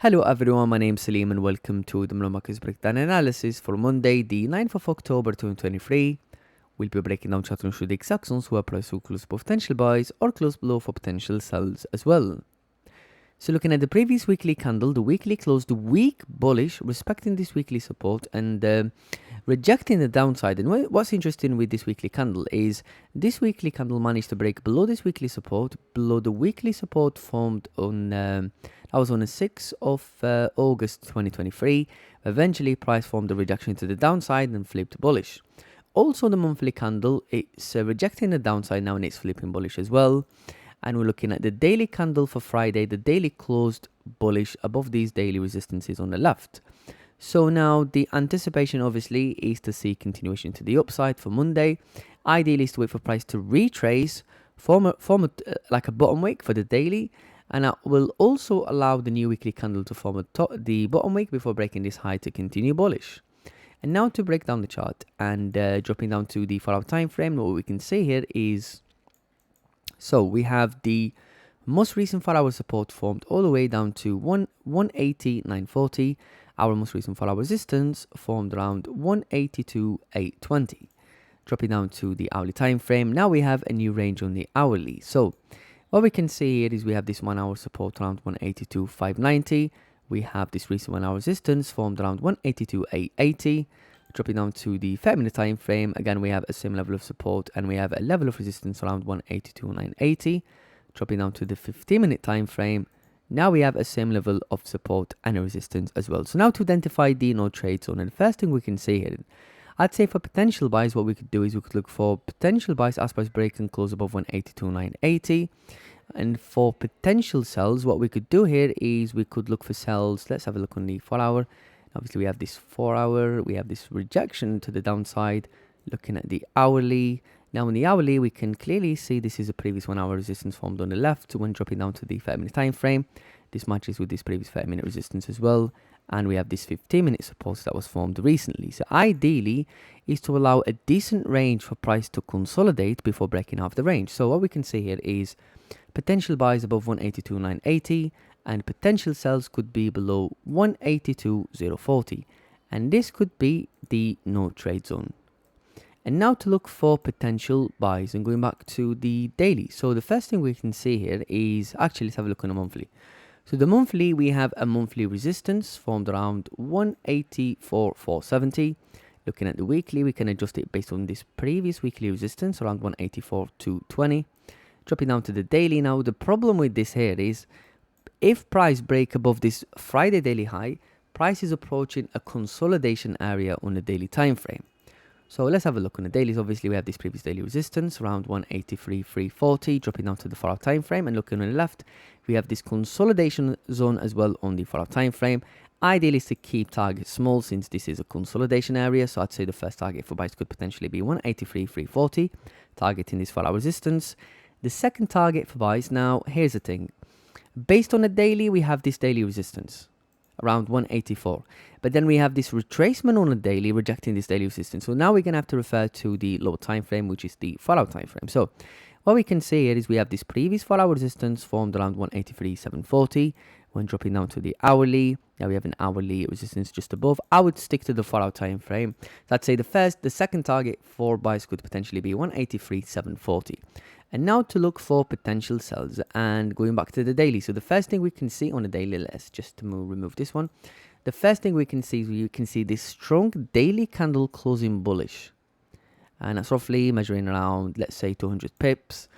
Hello everyone, my name is Salim and welcome to the Markets Breakdown Analysis for Monday, the 9th of October 2023. We'll be breaking down chart through the exact zones where price will close above potential buys or close below for potential sells as well. So looking at the previous weekly candle, the weekly closed weak bullish, respecting this weekly support and rejecting the downside. And what's interesting with this weekly candle is this weekly candle managed to break below this weekly support, below the weekly support formed on that was on the 6th of August 2023. Eventually, price formed a rejection to the downside and flipped bullish. Also, the monthly candle, it's rejecting the downside now and it's flipping bullish as well. And we're looking at the daily candle for Friday. The daily closed bullish above these daily resistances on the left. So now the anticipation obviously is to see continuation to the upside for Monday. Ideally is to wait for price to retrace, form like a bottom wick for the daily. And that will also allow the new weekly candle to form the bottom wick before breaking this high to continue bullish. And now to break down the chart and dropping down to the 4-hour time frame, what we can see here is, so we have the most recent 4-hour support formed all the way down to 180.940. Our most recent 4-hour resistance formed around 182.820. Dropping down to the hourly time frame, now we have a new range on the hourly. So what we can see here is we have this 1-hour support around 182.590. We have this recent 1-hour resistance formed around 182.880. Dropping down to the 5-minute time frame, again we have a same level of support and we have a level of resistance around 182.980. Dropping down to the 15-minute time frame, now we have a same level of support and a resistance as well. So now to identify the no trade zone, and the first thing we can see here, I'd say for potential buys, what we could do is we could look for potential buys as price break and close above 182.980. And for potential sells, what we could do here is we could look for sells. Let's have a look on the 4-hour. Obviously, we have this 4-hour, we have this rejection to the downside. Looking at the hourly. Now, in the hourly, we can clearly see this is a previous 1-hour resistance formed on the left when dropping down to the 5-minute time frame. This matches with this previous 5-minute resistance as well. And we have this 15-minute support that was formed recently. So ideally is to allow a decent range for price to consolidate before breaking off the range. So what we can see here is potential buys above 182.980 and potential sells could be below 182.040. And this could be the no trade zone. And now to look for potential buys and going back to the daily. So the first thing we can see here is, actually let's have a look on the monthly. So the monthly, we have a monthly resistance formed around 184.470. Looking at the weekly, we can adjust it based on this previous weekly resistance around 184.220. Dropping down to the daily now, the problem with this here is if price break above this Friday daily high, price is approaching a consolidation area on the daily time frame. So let's have a look on the dailies. Obviously, we have this previous daily resistance around 183.340, dropping down to the 4-hour time frame. And looking on the left, we have this consolidation zone as well on the 4-hour time frame. Ideally, is to keep target small since this is a consolidation area. So I'd say the first target for buys could potentially be 183.340, targeting this 4-hour resistance. The second target for buys, now here's the thing. Based on the daily, we have this daily resistance around 184. But then we have this retracement on the daily, rejecting this daily resistance. So now we're going to have to refer to the lower time frame, which is the 4-hour time frame. So what we can see here is we have this previous 4-hour resistance formed around 183.740. When dropping down to the hourly, now we have an hourly resistance just above. I would stick to the 4-hour time frame. So I'd say the second target for buys could potentially be 183.740. And now to look for potential sells and going back to the daily. So the first thing we can see on the daily, let's just remove this one. The first thing we can see is we can see this strong daily candle closing bullish. And that's roughly measuring around, let's say, 200 pips.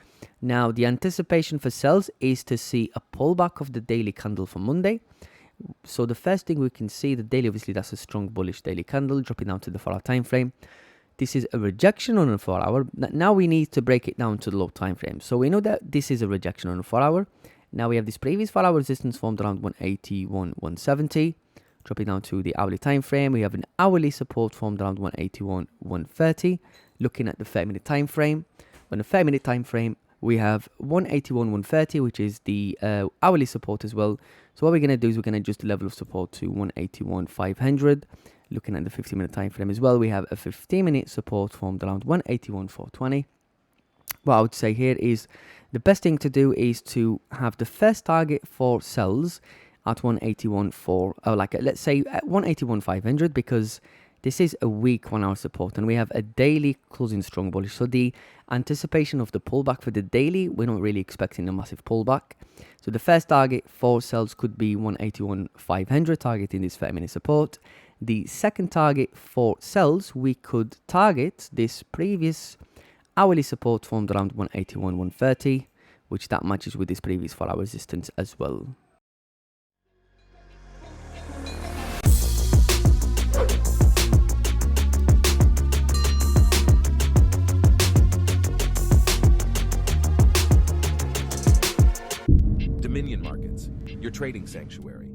Now, the anticipation for sells is to see a pullback of the daily candle for Monday. So the first thing we can see, the daily, obviously, that's a strong bullish daily candle dropping down to the 4-hour time frame. This is a rejection on a 4-hour. Now we need to break it down to the low time frame. So we know that this is a rejection on a 4-hour. Now we have this previous 4-hour resistance formed around 181.170. Dropping down to the hourly time frame, we have an hourly support formed around 181.130. Looking at the 5-minute time frame, on the 5-minute time frame, we have 181.130, which is the hourly support as well. So what we're going to do is we're going to adjust the level of support to 181.500. Looking at the 15-minute time frame as well, we have a 15-minute support formed around 181.420. What I would say here is the best thing to do is to have the first target for sells at 181.4, or like let's say at 181.500, because this is a weak 1 hour support and we have a daily closing strong bullish. So the anticipation of the pullback for the daily, we're not really expecting a massive pullback. So the first target for sells could be 181.500, targeting this 30-minute support. The second target for sells, we could target this previous hourly support formed around 181.130, which that matches with this previous 4 hour resistance as well. Dominion Markets, your trading sanctuary.